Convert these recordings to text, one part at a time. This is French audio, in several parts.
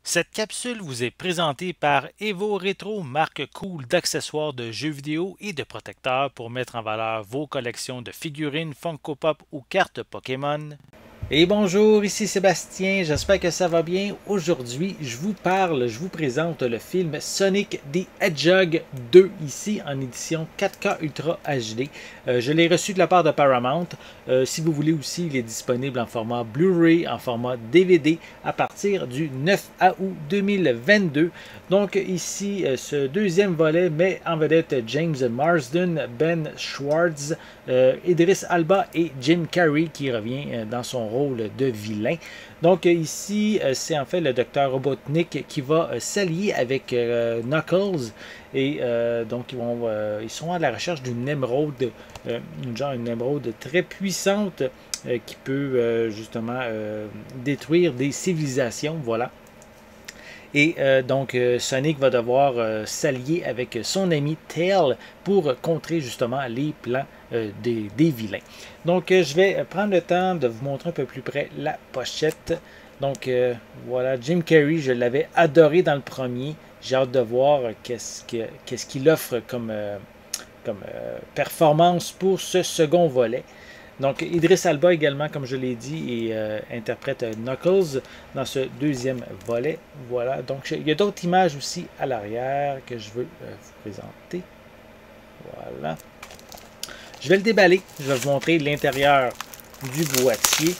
Cette capsule vous est présentée par Evo Retro, marque cool d'accessoires de jeux vidéo et de protecteurs pour mettre en valeur vos collections de figurines Funko Pop ou cartes Pokémon. Et bonjour, ici Sébastien, j'espère que ça va bien. Aujourd'hui, je vous présente le film Sonic the Hedgehog 2 ici en édition 4K Ultra HD. Je l'ai reçu de la part de Paramount. Si vous voulez aussi, il est disponible en format Blu-ray, en format DVD à partir du 9 août 2022. Donc ici, ce deuxième volet met en vedette James Marsden, Ben Schwartz, Idris Elba et Jim Carrey qui revient dans son rôle de vilain. Donc ici, c'est en fait le docteur Robotnik qui va s'allier avec Knuckles et donc ils sont à la recherche d'une émeraude, une émeraude très puissante qui peut justement détruire des civilisations, voilà. Et donc Sonic va devoir s'allier avec son ami Tail pour contrer justement les plans des vilains. Donc je vais prendre le temps de vous montrer un peu plus près la pochette. Donc voilà, Jim Carrey, je l'avais adoré dans le premier. J'ai hâte de voir qu'est-ce qu'il offre comme performance pour ce second volet. Donc, Idris Elba également, comme je l'ai dit, et interprète Knuckles dans ce deuxième volet. Voilà, donc il y a d'autres images aussi à l'arrière que je veux vous présenter. Voilà. Je vais le déballer, je vais vous montrer l'intérieur du boîtier.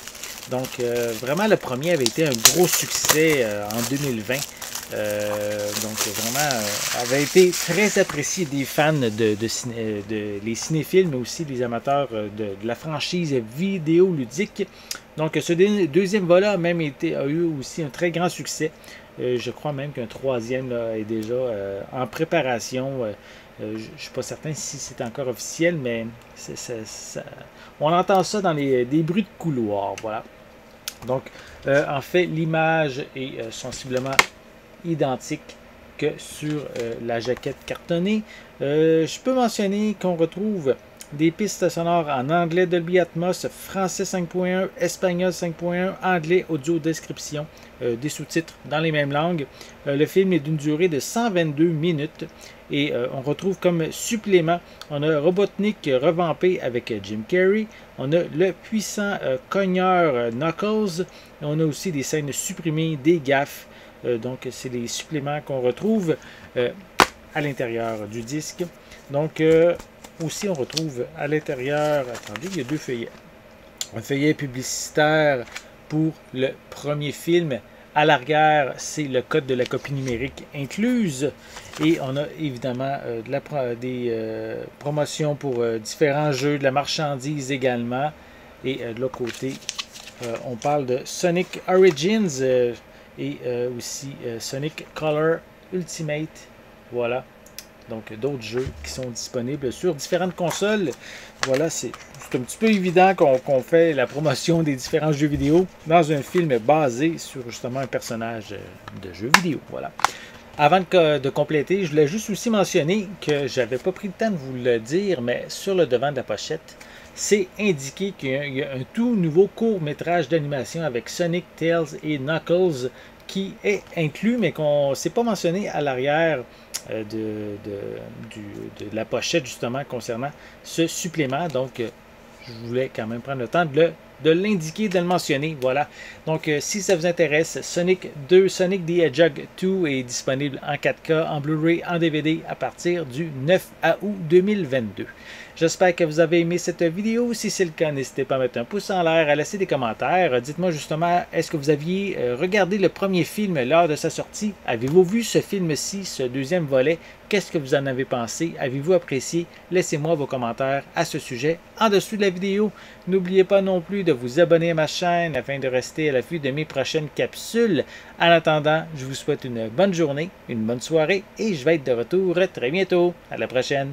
Donc, vraiment, le premier avait été un gros succès en 2020. Donc vraiment avait été très apprécié des fans les cinéphiles, mais aussi des amateurs de la franchise vidéoludique. Donc ce deuxième volet a eu aussi un très grand succès. Je crois même qu'un troisième là, est déjà en préparation. Je ne suis pas certain si c'est encore officiel, mais on entend ça dans des bruits de couloir. Voilà. Donc en fait, l'image est sensiblement identique que sur la jaquette cartonnée. Je peux mentionner qu'on retrouve des pistes sonores en anglais Dolby Atmos, français 5.1, espagnol 5.1, anglais audio description, des sous-titres dans les mêmes langues. Le film est d'une durée de 122 minutes et on retrouve comme supplément, on a Robotnik revampé avec Jim Carrey, on a le puissant cogneur Knuckles, et on a aussi des scènes supprimées, des gaffes. Donc, c'est les suppléments qu'on retrouve à l'intérieur du disque. Donc, aussi, on retrouve à l'intérieur, attendez, il y a deux feuillets. Un feuillet publicitaire pour le premier film. À l'arrière, c'est le code de la copie numérique incluse. Et on a évidemment des promotions pour différents jeux, de la marchandise également. Et de l'autre côté, on parle de Sonic Origins. Et aussi Sonic Color Ultimate. Voilà. Donc d'autres jeux qui sont disponibles sur différentes consoles. Voilà, c'est un petit peu évident qu'on fait la promotion des différents jeux vidéo dans un film basé sur justement un personnage de jeu vidéo. Voilà. Avant de compléter, je voulais juste aussi mentionner que j'avais pas pris le temps de vous le dire, mais sur le devant de la pochette, c'est indiqué qu'il y a un tout nouveau court-métrage d'animation avec Sonic, Tails et Knuckles qui est inclus, mais qu'on ne s'est pas mentionné à l'arrière de la pochette, justement, concernant ce supplément. Donc, je voulais quand même prendre le temps de l'indiquer, de le mentionner. Voilà. Donc, si ça vous intéresse, Sonic 2, Sonic the Hedgehog 2 est disponible en 4K, en Blu-ray, en DVD à partir du 9 août 2022. J'espère que vous avez aimé cette vidéo. Si c'est le cas, n'hésitez pas à mettre un pouce en l'air, à laisser des commentaires. Dites-moi justement, est-ce que vous aviez regardé le premier film lors de sa sortie? Avez-vous vu ce film-ci, ce deuxième volet? Qu'est-ce que vous en avez pensé? Avez-vous apprécié? Laissez-moi vos commentaires à ce sujet en dessous de la vidéo. N'oubliez pas non plus de vous abonner à ma chaîne afin de rester à l'affût de mes prochaines capsules. En attendant, je vous souhaite une bonne journée, une bonne soirée et je vais être de retour très bientôt. À la prochaine!